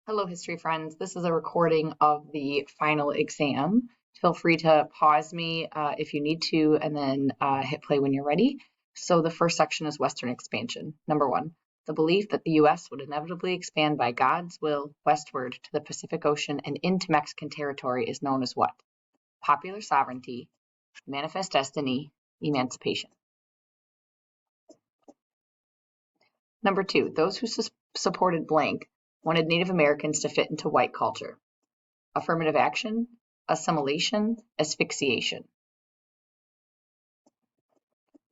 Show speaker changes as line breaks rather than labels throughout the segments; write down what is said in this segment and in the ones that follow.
Hello, history friends. This is a recording of the final exam. Feel free to pause me if you need to, and then hit play when you're ready. So the first section is Western expansion. Number 1, the belief that the U.S. would inevitably expand by God's will westward to the Pacific Ocean and into Mexican territory is known as what? Popular sovereignty, manifest destiny, emancipation. Number 2, those who supported blank wanted Native Americans to fit into white culture. Affirmative action, assimilation, asphyxiation.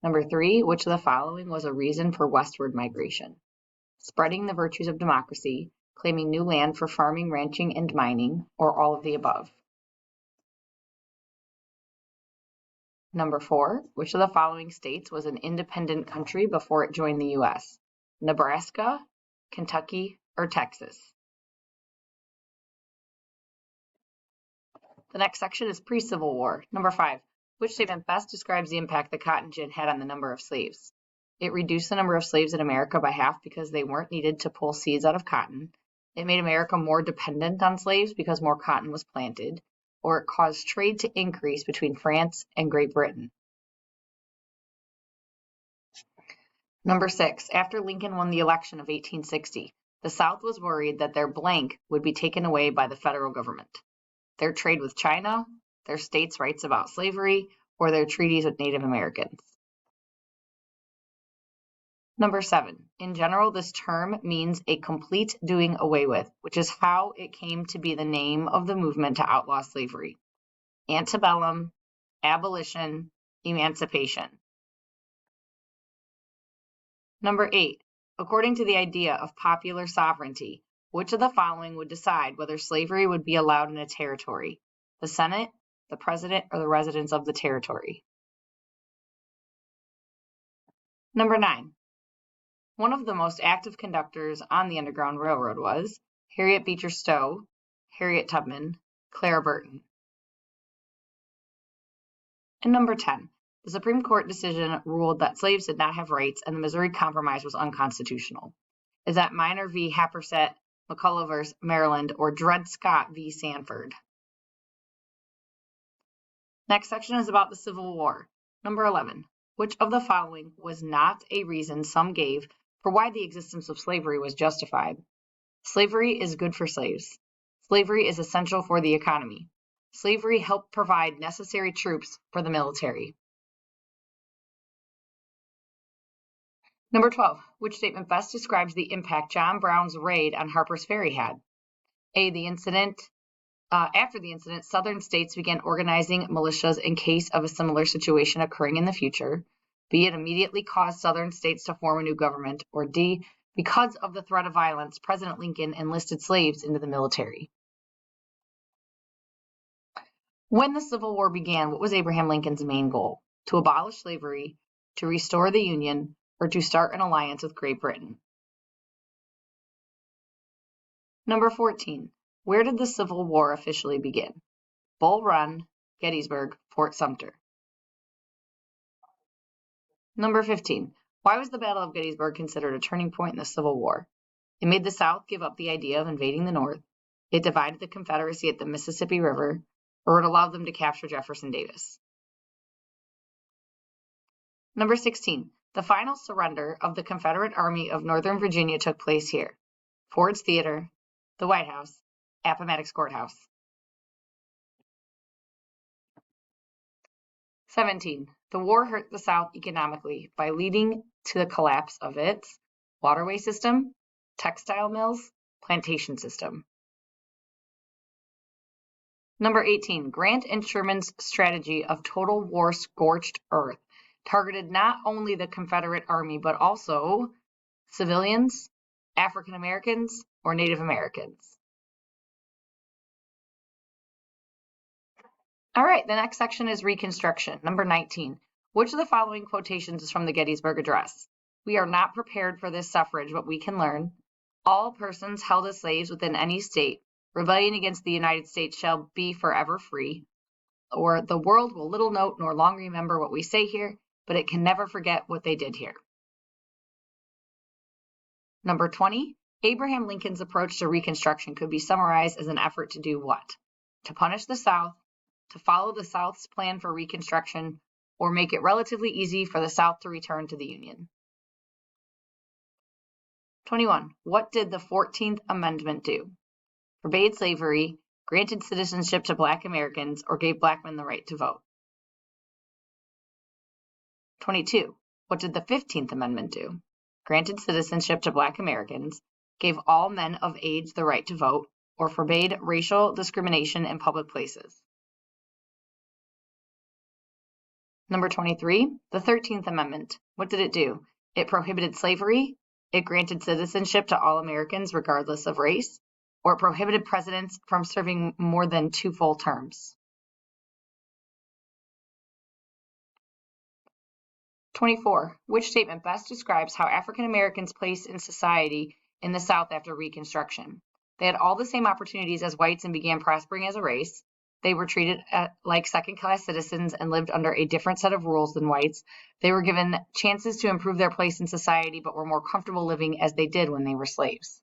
Number 3, which of the following was a reason for westward migration? Spreading the virtues of democracy, claiming new land for farming, ranching, and mining, or all of the above? Number 4, which of the following states was an independent country before it joined the U.S.? Nebraska, Kentucky, or Texas? The next section is pre-Civil War. Number 5, which statement best describes the impact the cotton gin had on the number of slaves? It reduced the number of slaves in America by half because they weren't needed to pull seeds out of cotton. It made America more dependent on slaves because more cotton was planted, or it caused trade to increase between France and Great Britain. Number 6, after Lincoln won the election of 1860, the South was worried that their blank would be taken away by the federal government. Their trade with China, their states' rights about slavery, or their treaties with Native Americans. Number 7, in general, this term means a complete doing away with, which is how it came to be the name of the movement to outlaw slavery. Antebellum, abolition, emancipation. Number 8, according to the idea of popular sovereignty, which of the following would decide whether slavery would be allowed in a territory? The Senate, the President, or the residents of the territory? Number 9, one of the most active conductors on the Underground Railroad was Harriet Beecher Stowe, Harriet Tubman, Clara Barton. And number 10, the Supreme Court decision ruled that slaves did not have rights and the Missouri Compromise was unconstitutional. Is that Minor v. Happersett, McCullough v. Maryland, or Dred Scott v. Sanford? Next section is about the Civil War. Number 11, which of the following was not a reason some gave for why the existence of slavery was justified? Slavery is good for slaves. Slavery is essential for the economy. Slavery helped provide necessary troops for the military. Number 12, which statement best describes the impact John Brown's raid on Harper's Ferry had? A, after the incident, Southern states began organizing militias in case of a similar situation occurring in the future. B, it immediately caused Southern states to form a new government. Or D, because of the threat of violence, President Lincoln enlisted slaves into the military. When the Civil War began, what was Abraham Lincoln's main goal? To abolish slavery, to restore the Union, or to start an alliance with Great Britain? Number 14, where did the Civil War officially begin? Bull Run, Gettysburg, Fort Sumter. Number 15, why was the Battle of Gettysburg considered a turning point in the Civil War? It made the South give up the idea of invading the North, it divided the Confederacy at the Mississippi River, or it allowed them to capture Jefferson Davis. Number 16, the final surrender of the Confederate Army of Northern Virginia took place here. Ford's Theater, the White House, Appomattox Courthouse. 17, the war hurt the South economically by leading to the collapse of its waterway system, textile mills, plantation system. Number 18, Grant and Sherman's strategy of total war scorched earth targeted not only the Confederate Army, but also civilians, African Americans, or Native Americans. All right, the next section is Reconstruction. Number 19, which of the following quotations is from the Gettysburg Address? We are not prepared for this suffrage, but we can learn. All persons held as slaves within any state, rebellion against the United States shall be forever free. Or the world will little note nor long remember what we say here, but it can never forget what they did here. Number 20, Abraham Lincoln's approach to Reconstruction could be summarized as an effort to do what? To punish the South, to follow the South's plan for Reconstruction, or make it relatively easy for the South to return to the Union. 21. What did the 14th Amendment do? Forbade slavery, granted citizenship to Black Americans, or gave Black men the right to vote. 22. What did the 15th Amendment do? Granted citizenship to Black Americans, gave all men of age the right to vote, or forbade racial discrimination in public places. Number 23, the 13th Amendment. What did it do? It prohibited slavery, it granted citizenship to all Americans regardless of race, or it prohibited presidents from serving more than 2 full terms. 24. Which statement best describes how African Americans placed in society in the South after Reconstruction? They had all the same opportunities as whites and began prospering as a race. They were treated like second-class citizens and lived under a different set of rules than whites. They were given chances to improve their place in society, but were more comfortable living as they did when they were slaves.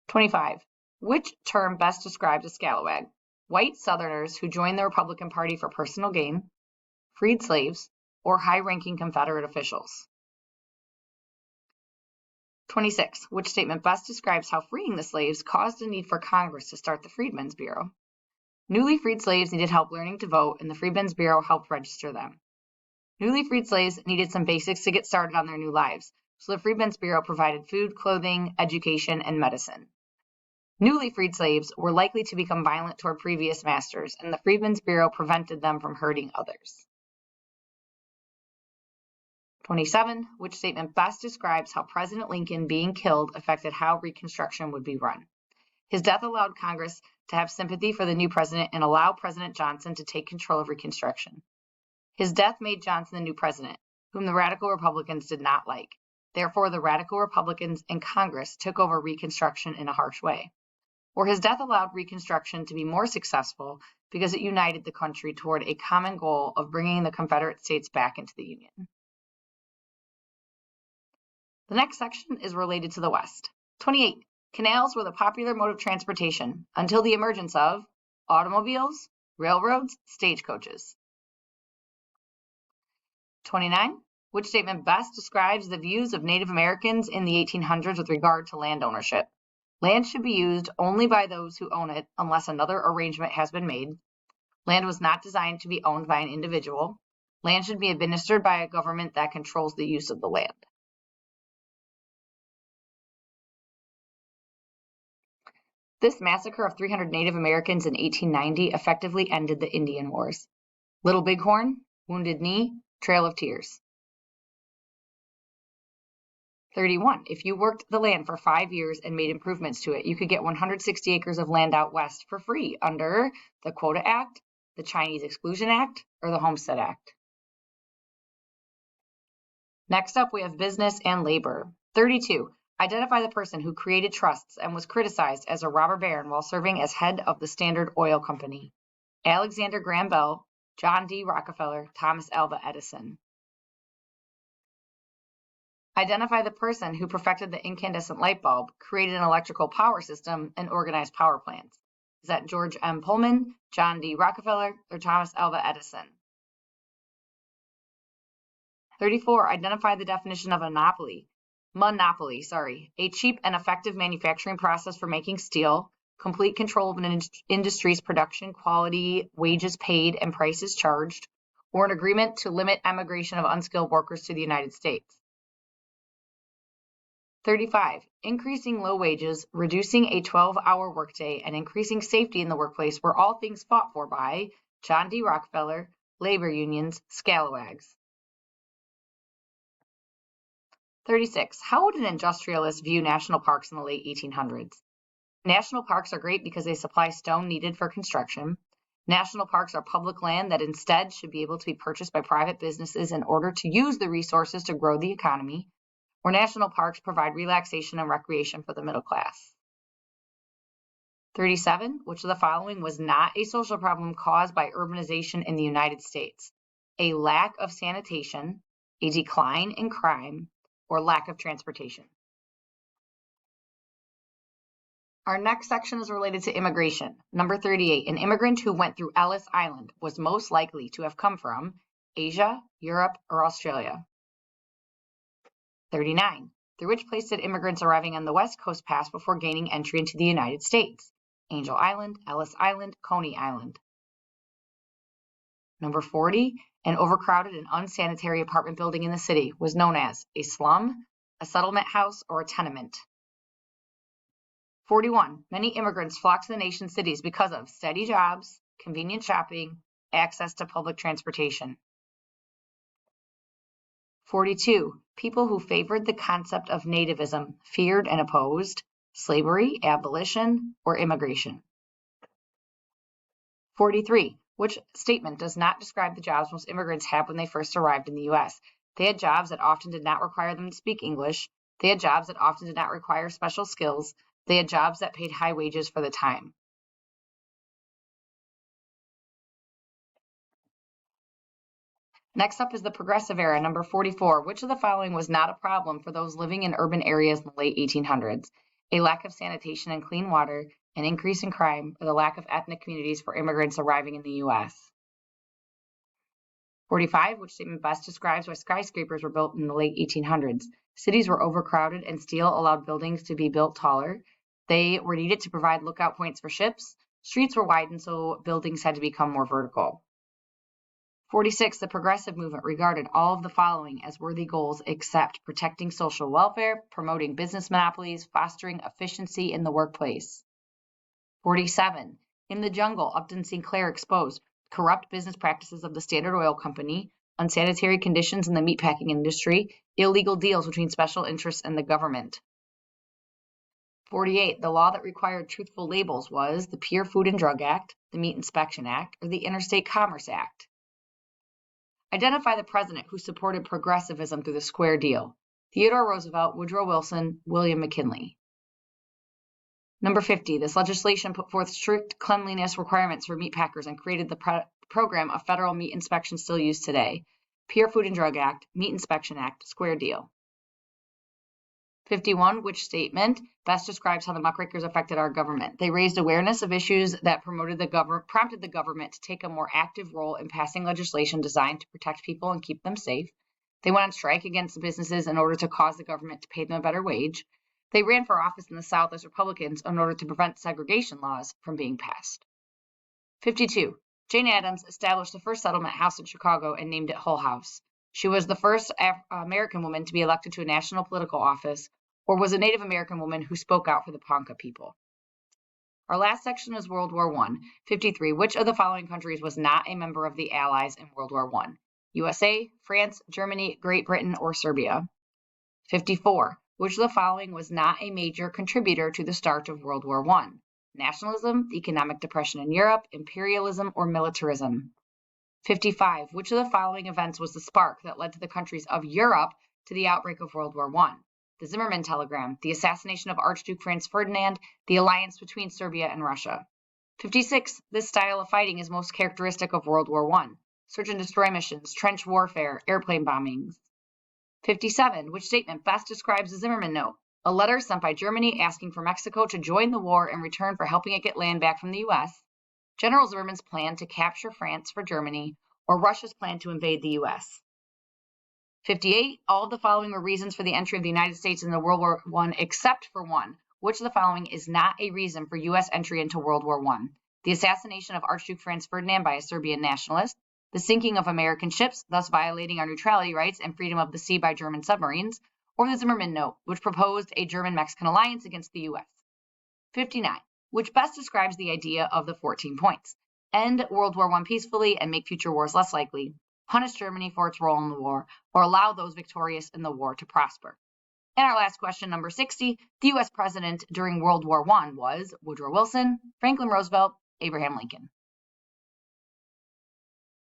25. Which term best describes a scalawag? White Southerners who joined the Republican Party for personal gain, freed slaves, or high-ranking Confederate officials. 26. Which statement best describes how freeing the slaves caused a need for Congress to start the Freedmen's Bureau? Newly freed slaves needed help learning to vote, and the Freedmen's Bureau helped register them. Newly freed slaves needed some basics to get started on their new lives, so the Freedmen's Bureau provided food, clothing, education, and medicine. Newly freed slaves were likely to become violent toward previous masters, and the Freedmen's Bureau prevented them from hurting others. 27. Which statement best describes how President Lincoln being killed affected how Reconstruction would be run? His death allowed Congress to have sympathy for the new president and allow President Johnson to take control of Reconstruction. His death made Johnson the new president, whom the Radical Republicans did not like. Therefore, the Radical Republicans in Congress took over Reconstruction in a harsh way. Or his death allowed Reconstruction to be more successful because it united the country toward a common goal of bringing the Confederate States back into the Union. The next section is related to the West. 28. Canals were the popular mode of transportation until the emergence of automobiles, railroads, stagecoaches. 29. Which statement best describes the views of Native Americans in the 1800s with regard to land ownership? Land should be used only by those who own it unless another arrangement has been made. Land was not designed to be owned by an individual. Land should be administered by a government that controls the use of the land. This massacre of 300 Native Americans in 1890 effectively ended the Indian Wars. Little Bighorn, Wounded Knee, Trail of Tears. 31. If you worked the land for 5 years and made improvements to it, you could get 160 acres of land out west for free under the Quota Act, the Chinese Exclusion Act, or the Homestead Act. Next up, we have business and labor. 32. Identify the person who created trusts and was criticized as a robber baron while serving as head of the Standard Oil Company. Alexander Graham Bell, John D. Rockefeller, Thomas Alva Edison. Identify the person who perfected the incandescent light bulb, created an electrical power system, and organized power plants. Is that George M. Pullman, John D. Rockefeller, or Thomas Alva Edison? 34. Identify the definition of a monopoly, a cheap and effective manufacturing process for making steel, complete control of an industry's production, quality, wages paid, and prices charged, or an agreement to limit emigration of unskilled workers to the United States. 35. Increasing low wages, reducing a 12-hour workday, and increasing safety in the workplace were all things fought for by John D. Rockefeller, labor unions, scalawags. 36. How would an industrialist view national parks in the late 1800s? National parks are great because they supply stone needed for construction. National parks are public land that instead should be able to be purchased by private businesses in order to use the resources to grow the economy, or national parks provide relaxation and recreation for the middle class. 37. Which of the following was not a social problem caused by urbanization in the United States? A lack of sanitation, a decline in crime, or lack of transportation. Our next section is related to immigration. Number 38, an immigrant who went through Ellis Island was most likely to have come from Asia, Europe, or Australia. 39, through which place did immigrants arriving on the West Coast pass before gaining entry into the United States? Angel Island, Ellis Island, Coney Island. Number 40, an overcrowded and unsanitary apartment building in the city was known as a slum, a settlement house, or a tenement. 41, many immigrants flocked to the nation's cities because of steady jobs, convenient shopping, access to public transportation. 42, people who favored the concept of nativism feared and opposed slavery, abolition, or immigration. 43, which statement does not describe the jobs most immigrants had when they first arrived in the U.S.? They had jobs that often did not require them to speak English. They had jobs that often did not require special skills. They had jobs that paid high wages for the time. Next up is the Progressive Era, number 44. Which of the following was not a problem for those living in urban areas in the late 1800s? A lack of sanitation and clean water, an increase in crime, or the lack of ethnic communities for immigrants arriving in the U.S.? 45, which statement best describes why skyscrapers were built in the late 1800s? Cities were overcrowded and steel allowed buildings to be built taller. They were needed to provide lookout points for ships. Streets were widened, so buildings had to become more vertical. 46, the progressive movement regarded all of the following as worthy goals except protecting social welfare, promoting business monopolies, fostering efficiency in the workplace. 47, in the jungle, Upton Sinclair exposed corrupt business practices of the Standard Oil Company, unsanitary conditions in the meatpacking industry, illegal deals between special interests and the government. 48, the law that required truthful labels was the Pure Food and Drug Act, the Meat Inspection Act, or the Interstate Commerce Act. Identify the president who supported progressivism through the Square Deal. Theodore Roosevelt, Woodrow Wilson, William McKinley. Number 50, this legislation put forth strict cleanliness requirements for meatpackers and created the program of federal meat inspection still used today. Pure Food and Drug Act, Meat Inspection Act, Square Deal. 51, which statement best describes how the muckrakers affected our government? They raised awareness of issues that prompted the government to take a more active role in passing legislation designed to protect people and keep them safe. They went on strike against the businesses in order to cause the government to pay them a better wage. They ran for office in the South as Republicans in order to prevent segregation laws from being passed. 52, Jane Addams established the first settlement house in Chicago and named it Hull House. She was the first American woman to be elected to a national political office, or was a Native American woman who spoke out for the Ponca people. Our last section is World War I. 53, which of the following countries was not a member of the Allies in World War I? USA, France, Germany, Great Britain, or Serbia? 54, which of the following was not a major contributor to the start of World War I? Nationalism, the economic depression in Europe, imperialism, or militarism? 55, which of the following events was the spark that led to the countries of Europe to the outbreak of World War I? The Zimmermann telegram, the assassination of Archduke Franz Ferdinand, the alliance between Serbia and Russia. 56, this style of fighting is most characteristic of World War I. Search and destroy missions, trench warfare, airplane bombings. 57, which statement best describes the Zimmermann note? A letter sent by Germany asking for Mexico to join the war in return for helping it get land back from the U.S., General Zimmermann's plan to capture France for Germany, or Russia's plan to invade the U.S. 58, all of the following were reasons for the entry of the United States into World War I except for one. Which of the following is not a reason for U.S. entry into World War I? The assassination of Archduke Franz Ferdinand by a Serbian nationalist, the sinking of American ships, thus violating our neutrality rights and freedom of the sea by German submarines, or the Zimmermann Note, which proposed a German-Mexican alliance against the U.S. 59, which best describes the idea of the 14 points. End World War I peacefully and make future wars less likely. Punish Germany for its role in the war, or allow those victorious in the war to prosper. And our last question, number 60, the U.S. president during World War I was Woodrow Wilson, Franklin Roosevelt, Abraham Lincoln.